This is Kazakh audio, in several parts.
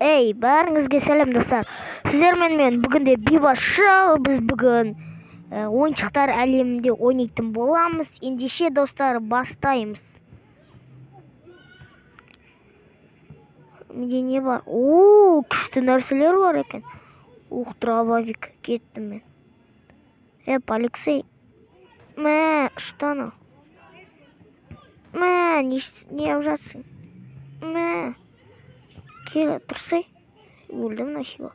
Эй, бәріңізге сәлем достар. Сіздермен мен бүгінде Бибаш Шоу. Біз бүгін ойыншықтар әлемінде ойнайтын боламыз. Ендеше достар, бастаймыз. Менде не бар? Күшті нәрселер бар екен. Дробовик, кеттім мен. Алексей. Что ну? Не ужасың? Кел, тұрсай. Өлдім насиба.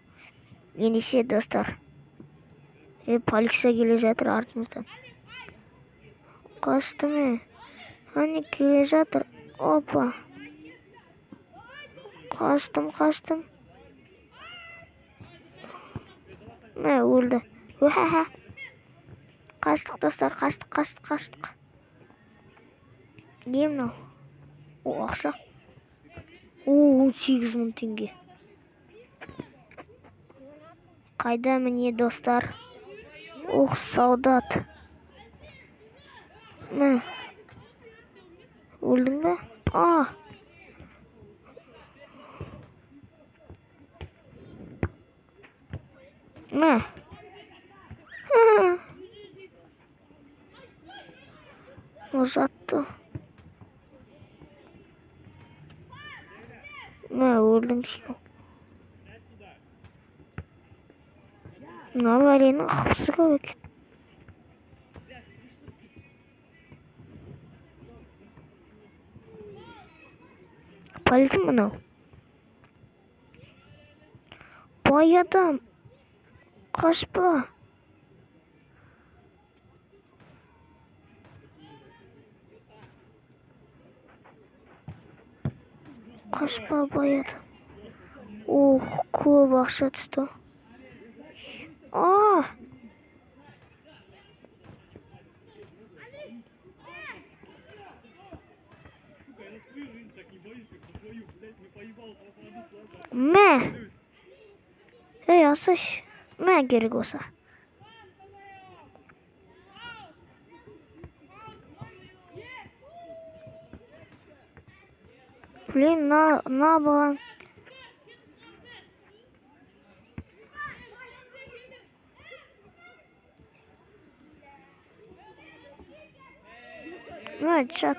Ендеше достар. Полиция келе жатыр артымыздан. Қашты Ане келе жатыр. Опа. Қаштым. Өлді. Қаштық достар, қаштық. Не мынау? Ақша. 18.000 теңге. Қайда міне достар? Солдат. Өлдің бе? Ұзатты. Өлдің шеу. Мынау әленің қапсы көп екен. Полиция мынау. Бай адам. Қашпа. Бай адам. Көп ақша түсті. Асаш. Керек болса. Блин, на балан. Чат.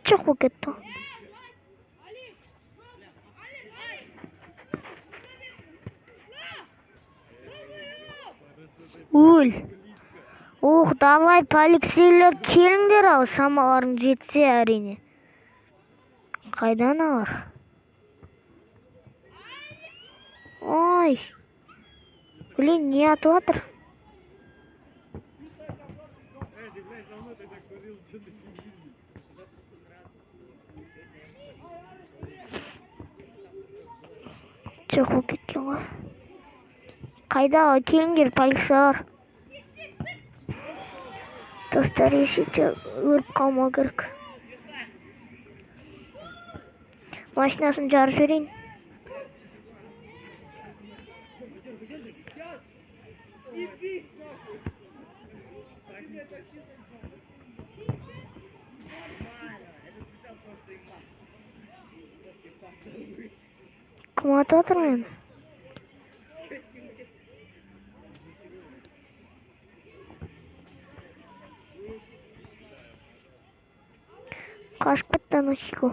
Чего это? Давай, полицейлер, келіңдер ал, шамаларың жетсе әрине. Қайдан алар? Блин, не атып жатыр? Чоқу кеткен ғой. Қайда, келіңдер, полициялар. Достар, ешіте өріп қалмау керек. Машинасын жарып жіберейін. Кім атып жатыр мені? Қашып кетті насико.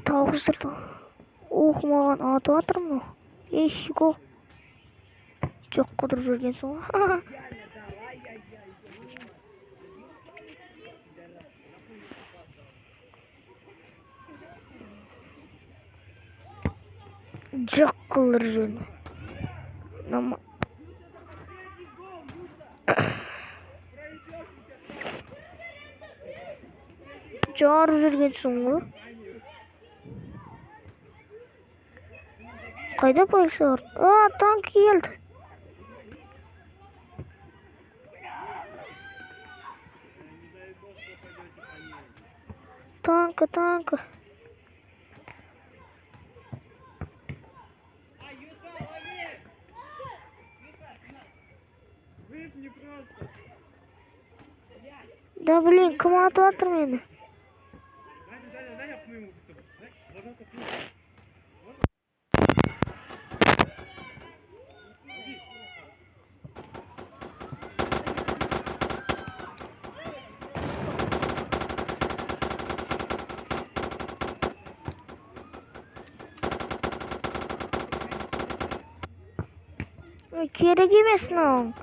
Тауық ысырды. Маған атып жатыр мынау. Ешіко. Жоқ қыдырып жүрген соң. Жоқ қылыр жүрген. Çağırıp жүргенсің ғой. Қайда полиция бар? Танк келді. Танк. Да блин, кім атып жатыр мені? Керек емес мынау.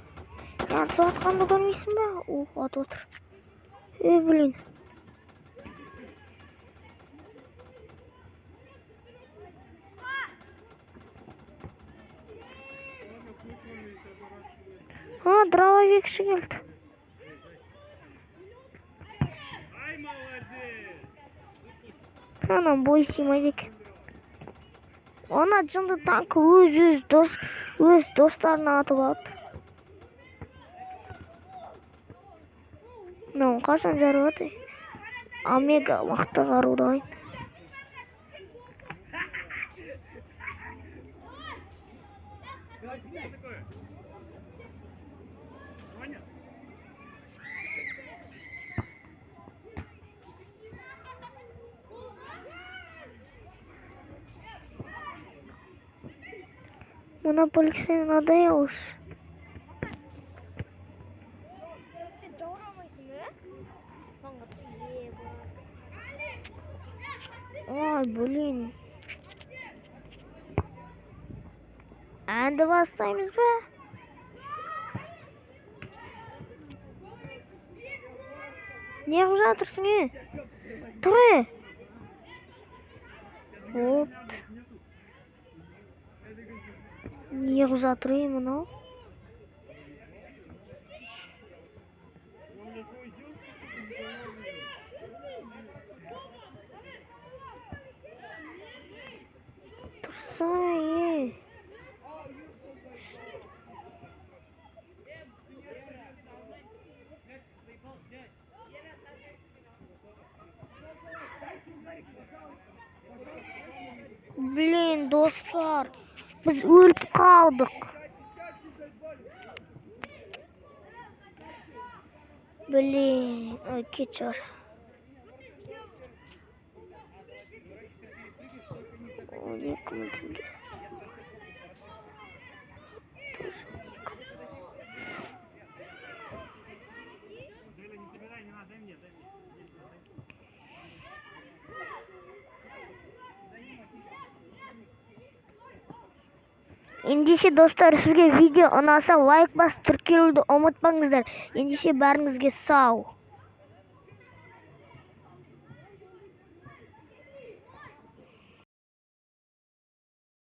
Янсып атқанды көрмейсің бе? Атып отыр. Блин. Дробовикші келді. Анам бой сыймайды екен. Ана жынды танк өз достарына атып алды. Мынау қашан жарып жатыр? Омега мықты қару дайын. Мына полицияны надоелось. Ой, блин. Әнді бастаймыз ба? Не қылып жатырсың, Тұр. Оп. Не қылып жатыр, мынау? Тұрса, Блин, достар, біз өліп қалдық. Блин, кетшір. 12 мың теңге. Ендеше достар, сізге видео ұнаса лайк басып тіркелуді ұмытпаңыздар. Ендеше бәріңізге сау.